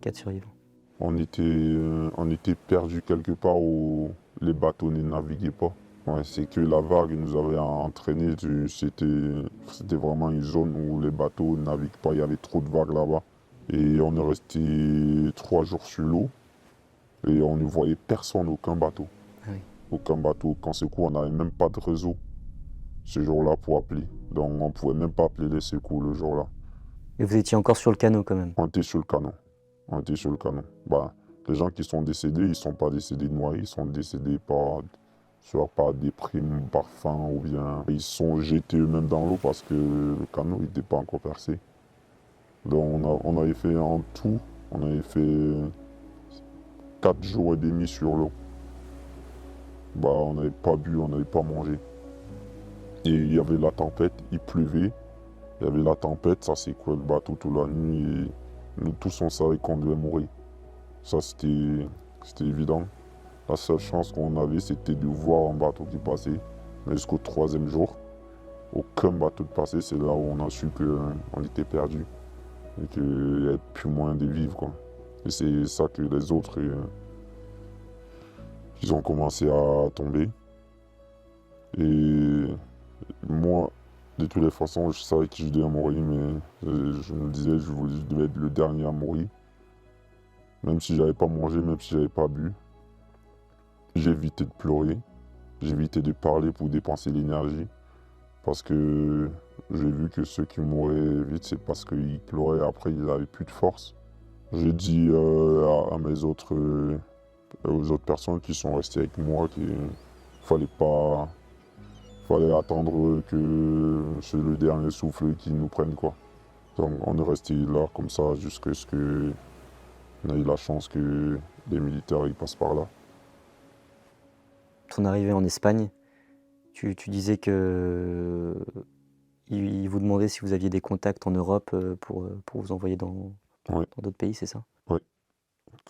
4 survivants. On était perdus quelque part où les bateaux ne naviguaient pas. Ouais, c'est que la vague nous avait entraînés. C'était vraiment une zone où les bateaux ne naviguent pas. Il y avait trop de vagues là-bas. Et on est resté 3 jours sur l'eau. Et on ne voyait personne, aucun bateau. Ah oui. Aucun bateau. Quand c'est coup, on n'avait même pas de réseau ce jour-là pour appeler. Donc on ne pouvait même pas appeler les secours le jour-là. Et vous étiez encore sur le canot quand même? On était sur le canot. Les gens qui sont décédés, ils ne sont pas décédés noyés, ils sont décédés soit par déprime, par faim, ou bien ils sont jetés eux-mêmes dans l'eau parce que le canot n'était pas encore percé. Donc on avait fait en tout, on avait fait 4 jours et demi sur l'eau. On n'avait pas bu, on n'avait pas mangé. Et il y avait la tempête, il pleuvait, il y avait la tempête, ça secouait le bateau toute la nuit et nous tous on savait qu'on devait mourir. Ça c'était évident. La seule chance qu'on avait, c'était de voir un bateau qui passait. Mais jusqu'au 3e jour, aucun bateau ne passait. C'est là où on a su qu'on était perdu et qu'il n'y avait plus moyen de vivre, quoi. Et c'est ça que les autres, ils ont commencé à tomber. Et moi, de toutes les façons, je savais que je devais mourir, mais je me disais que je devais être le dernier à mourir. Même si j'avais pas mangé, même si j'avais pas bu. J'évitais de pleurer, j'évitais de parler pour dépenser l'énergie. Parce que j'ai vu que ceux qui mouraient vite, c'est parce qu'ils pleuraient, après ils n'avaient plus de force. J'ai dit à aux autres personnes qui sont restées avec moi qu'il fallait attendre que c'est le dernier souffle qui nous prenne, quoi. Donc on est resté là comme ça jusqu'à ce qu'on ait eu la chance que les militaires ils passent par là. Ton arrivée en Espagne, tu disais que il vous demandait si vous aviez des contacts en Europe pour vous envoyer dans d'autres pays, c'est ça? Oui.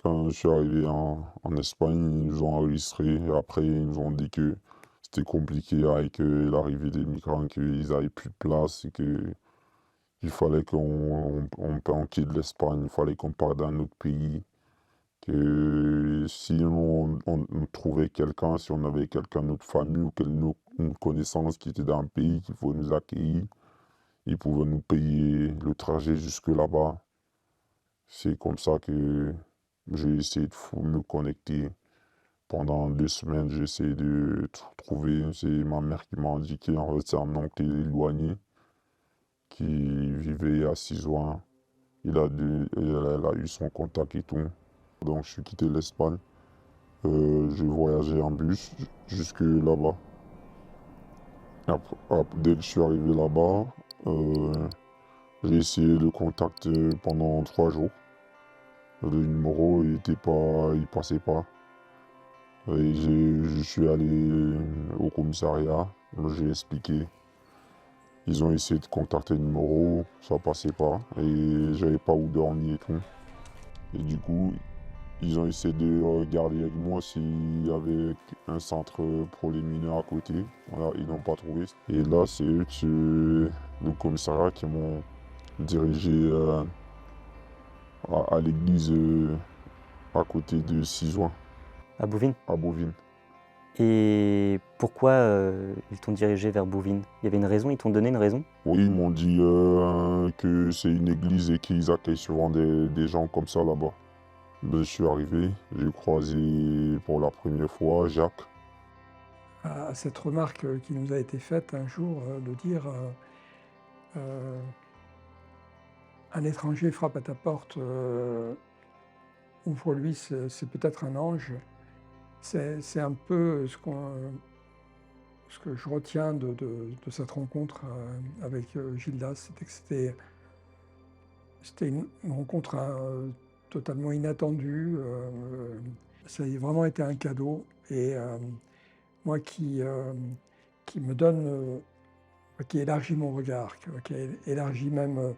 Quand je suis arrivé en Espagne, ils nous ont enregistré et après ils nous ont dit que c'était compliqué avec l'arrivée des migrants, qu'ils n'avaient plus de place et qu'il fallait qu'on quitte l'Espagne, il fallait qu'on parte dans un autre pays. Que si on trouvait quelqu'un, si on avait quelqu'un de notre famille ou une connaissance qui était dans un pays, qu'il faut nous accueillir, ils pouvaient nous payer le trajet jusque là-bas. C'est comme ça que j'ai essayé de me connecter. Pendant 2 semaines, j'ai essayé de trouver. C'est ma mère qui m'a indiqué. En fait, c'est un oncle éloigné qui vivait à Sizouan. Elle a eu son contact et tout. Donc, je suis quitté l'Espagne. J'ai voyagé en bus jusque là-bas. Dès que je suis arrivé là-bas, j'ai essayé le contact pendant 3 jours. Le numéro, il passait pas. Et je suis allé au commissariat, j'ai expliqué. Ils ont essayé de contacter le numéro, ça passait pas. Et j'avais pas où dormir et tout. Et du coup, ils ont essayé de regarder avec moi s'il y avait un centre pour les mineurs à côté. Voilà, ils n'ont pas trouvé. Et là, c'est eux, le commissariat, qui m'ont dirigé à l'église à côté de Sizouan. À Bouvines? À Bouvines. Et pourquoi ils t'ont dirigé vers Bouvines? Il y avait une raison? Ils t'ont donné une raison? Oui, ils m'ont dit que c'est une église et qu'ils accueillent souvent des gens comme ça là-bas. Je suis arrivé, j'ai croisé pour la première fois Jacques. À cette remarque qui nous a été faite un jour de dire un étranger frappe à ta porte, ouvre-lui, c'est peut-être un ange. C'est un peu ce que je retiens de cette rencontre avec Gildas, c'était que c'était une rencontre totalement inattendue. Ça a vraiment été un cadeau. Et moi qui me donne, qui élargit mon regard, qui élargit même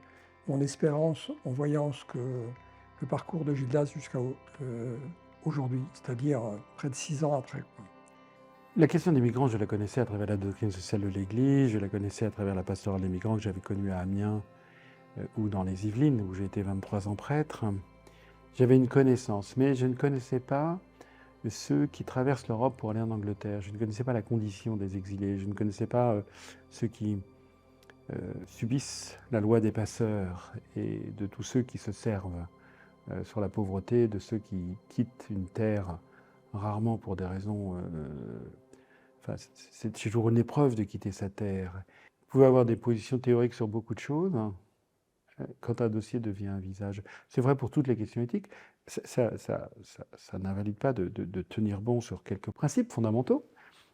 mon espérance en voyant le parcours de Gildas jusqu'à aujourd'hui, c'est-à-dire près de 6 ans après. La question des migrants, je la connaissais à travers la doctrine sociale de l'Église, je la connaissais à travers la pastorale des migrants que j'avais connue à Amiens ou dans les Yvelines, où j'ai été 23 ans prêtre. J'avais une connaissance, mais je ne connaissais pas ceux qui traversent l'Europe pour aller en Angleterre. Je ne connaissais pas la condition des exilés, je ne connaissais pas ceux qui subissent la loi des passeurs et de tous ceux qui se servent sur la pauvreté, de ceux qui quittent une terre rarement pour des raisons... c'est toujours une épreuve de quitter sa terre. Vous pouvez avoir des positions théoriques sur beaucoup de choses. Quand un dossier devient un visage, c'est vrai pour toutes les questions éthiques, ça n'invalide pas de tenir bon sur quelques principes fondamentaux.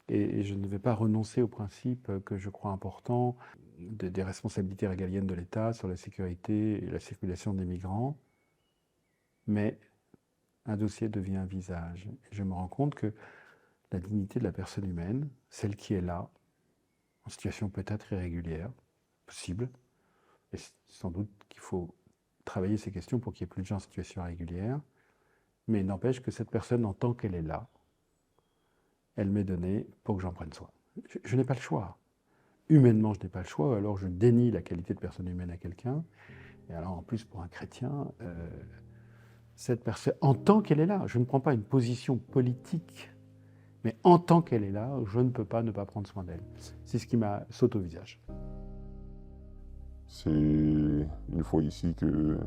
Et je ne vais pas renoncer aux principes que je crois importants des responsabilités régaliennes de l'État sur la sécurité et la circulation des migrants. Mais un dossier devient un visage. Et je me rends compte que la dignité de la personne humaine, celle qui est là, en situation peut-être irrégulière, possible, et sans doute qu'il faut travailler ces questions pour qu'il n'y ait plus de gens en situation irrégulière, mais n'empêche que cette personne, en tant qu'elle est là, elle m'est donnée pour que j'en prenne soin. Je n'ai pas le choix. Humainement, je n'ai pas le choix, alors je dénie la qualité de personne humaine à quelqu'un. Et alors, en plus, pour un chrétien, cette personne, en tant qu'elle est là, je ne prends pas une position politique, mais en tant qu'elle est là, je ne peux pas ne pas prendre soin d'elle. C'est ce qui m'a sauté au visage. C'est une fois ici que,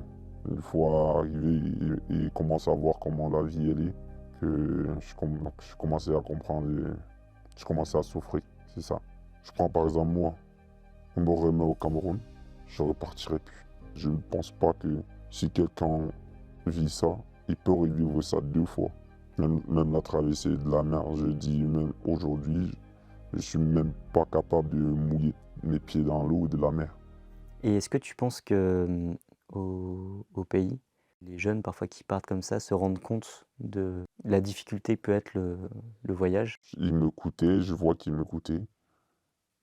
une fois arrivé et commencer à voir comment la vie elle est, que je commençais à comprendre, je commençais à souffrir, c'est ça. Je prends par exemple moi, on me remet au Cameroun, je ne repartirai plus. Je ne pense pas que si quelqu'un vit ça, il peut revivre ça 2 fois. Même la traversée de la mer, je dis même aujourd'hui, je ne suis même pas capable de mouiller mes pieds dans l'eau de la mer. Et est-ce que tu penses que au pays, les jeunes parfois qui partent comme ça se rendent compte de la difficulté que peut être le voyage? Il m'écoutait, je vois qu'il m'écoutait,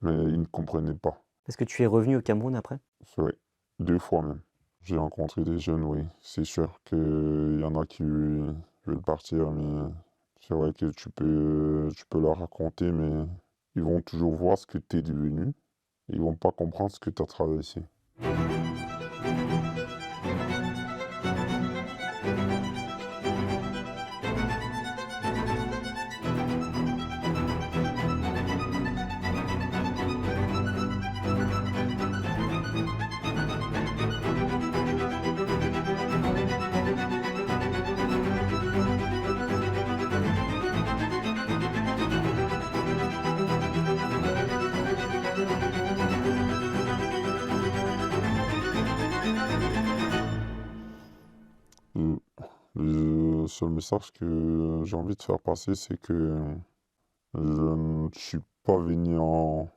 mais il ne comprenait pas. Est-ce que tu es revenu au Cameroun après? Oui, 2 fois même. J'ai rencontré des jeunes, oui. C'est sûr qu'il y en a qui veulent partir, mais c'est vrai que tu peux leur raconter, mais ils vont toujours voir ce que tu es devenu. Ils vont pas comprendre ce que tu as traversé. Le seul message que j'ai envie de faire passer, c'est que je ne suis pas venu en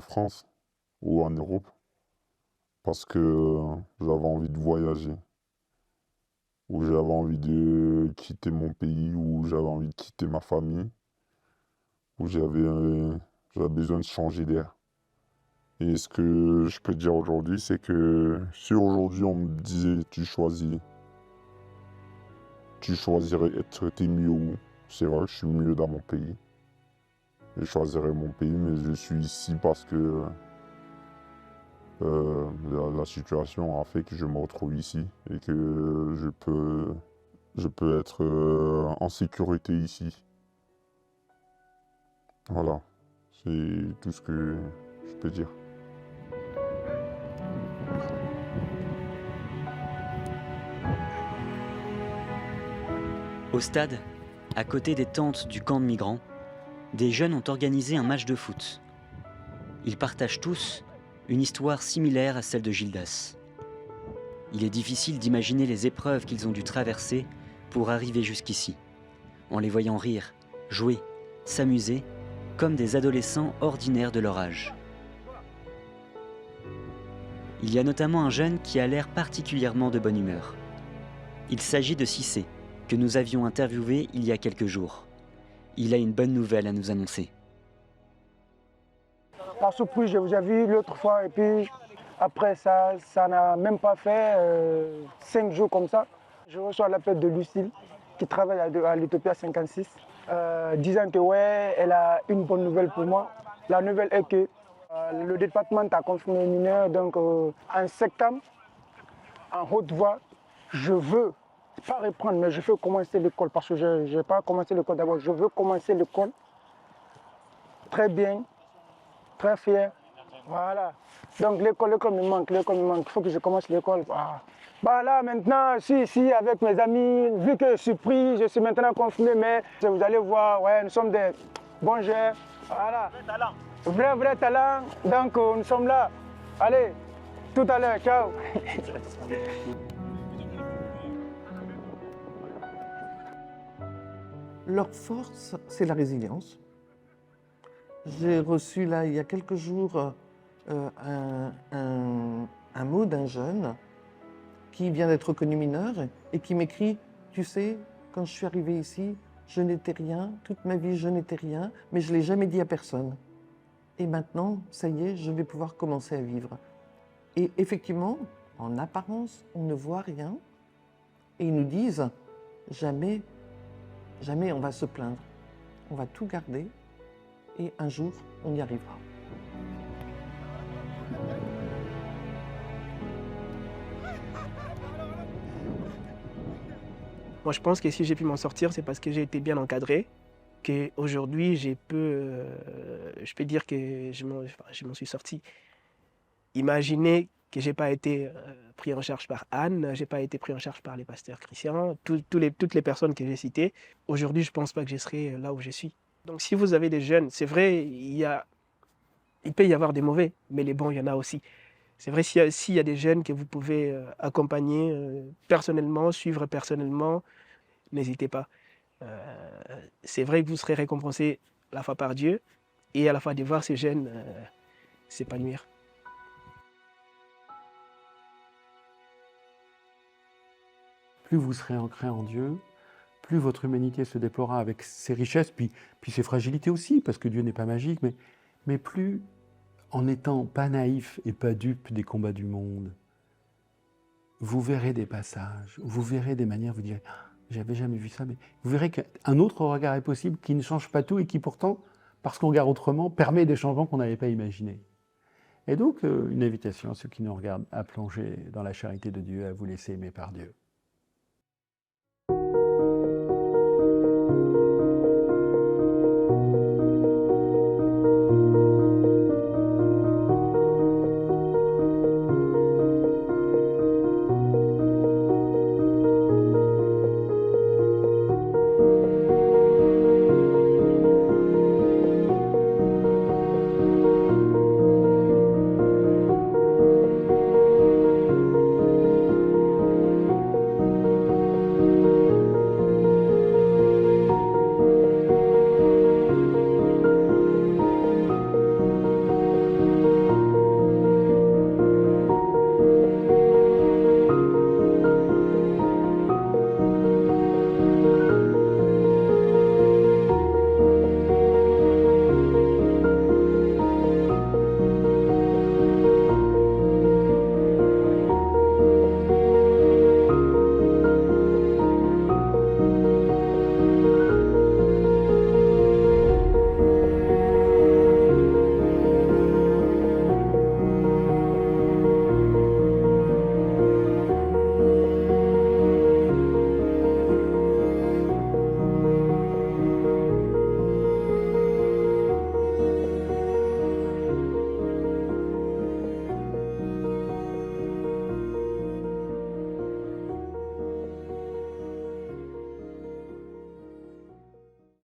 France ou en Europe parce que j'avais envie de voyager, ou j'avais envie de quitter mon pays, ou j'avais envie de quitter ma famille, ou j'avais besoin de changer d'air. Et ce que je peux dire aujourd'hui, c'est que si aujourd'hui on me disait tu choisirais t'es mieux où? C'est vrai que je suis mieux dans mon pays. Je choisirais mon pays, mais je suis ici parce que la situation a fait que je me retrouve ici et que je peux être en sécurité ici. Voilà, c'est tout ce que je peux dire. Au stade, à côté des tentes du camp de migrants, des jeunes ont organisé un match de foot. Ils partagent tous une histoire similaire à celle de Gildas. Il est difficile d'imaginer les épreuves qu'ils ont dû traverser pour arriver jusqu'ici, en les voyant rire, jouer, s'amuser, comme des adolescents ordinaires de leur âge. Il y a notamment un jeune qui a l'air particulièrement de bonne humeur. Il s'agit de Cissé, que nous avions interviewé il y a quelques jours. Il a une bonne nouvelle à nous annoncer. Par surprise, je vous ai vu l'autre fois et puis après ça n'a même pas fait 5 jours comme ça. Je reçois l'appel de Lucille qui travaille à l'Utopia 56 disant que ouais, elle a une bonne nouvelle pour moi. La nouvelle est que le département a confirmé mineur, donc en septembre, en haute voie, je veux pas reprendre, mais je veux commencer l'école parce que je n'ai pas commencé l'école d'abord. Je veux commencer l'école très bien, très fier. Voilà. Donc l'école me manque, il faut que je commence l'école. Bah là maintenant, si avec mes amis, vu que je suis pris, je suis maintenant confiné, mais vous allez voir, ouais, nous sommes des bons joueurs. Voilà. Vrai talent. Donc nous sommes là. Allez, tout à l'heure, ciao. Leur force, c'est la résilience. J'ai reçu là, il y a quelques jours, un mot d'un jeune qui vient d'être reconnu mineur et qui m'écrit « Tu sais, quand je suis arrivé ici, je n'étais rien, toute ma vie je n'étais rien, mais je ne l'ai jamais dit à personne. Et maintenant, ça y est, je vais pouvoir commencer à vivre. » Et effectivement, en apparence, on ne voit rien et ils nous disent « Jamais on va se plaindre, on va tout garder et un jour, on y arrivera. » Moi, je pense que si j'ai pu m'en sortir, c'est parce que j'ai été bien encadré, qu'aujourd'hui, je peux dire que je m'en suis sorti. Imaginez que je n'ai pas été pris en charge par Anne, je n'ai pas été pris en charge par les pasteurs chrétiens, toutes les personnes que j'ai citées. Aujourd'hui, je ne pense pas que je serai là où je suis. Donc si vous avez des jeunes, c'est vrai, il peut y avoir des mauvais, mais les bons, il y en a aussi. C'est vrai, s'il y a des jeunes que vous pouvez accompagner personnellement, suivre personnellement, n'hésitez pas. C'est vrai que vous serez récompensé à la fois par Dieu et à la fois de voir ces jeunes s'épanouir. plus vous serez ancré en Dieu, plus votre humanité se déploiera avec ses richesses, puis ses fragilités aussi, parce que Dieu n'est pas magique, mais plus en n'étant pas naïf et pas dupe des combats du monde, vous verrez des passages, vous verrez des manières, vous direz ah, « j'avais jamais vu ça », mais vous verrez qu'un autre regard est possible qui ne change pas tout et qui pourtant, parce qu'on regarde autrement, permet des changements qu'on n'avait pas imaginés. Et donc, une invitation à ceux qui nous regardent à plonger dans la charité de Dieu, à vous laisser aimer par Dieu.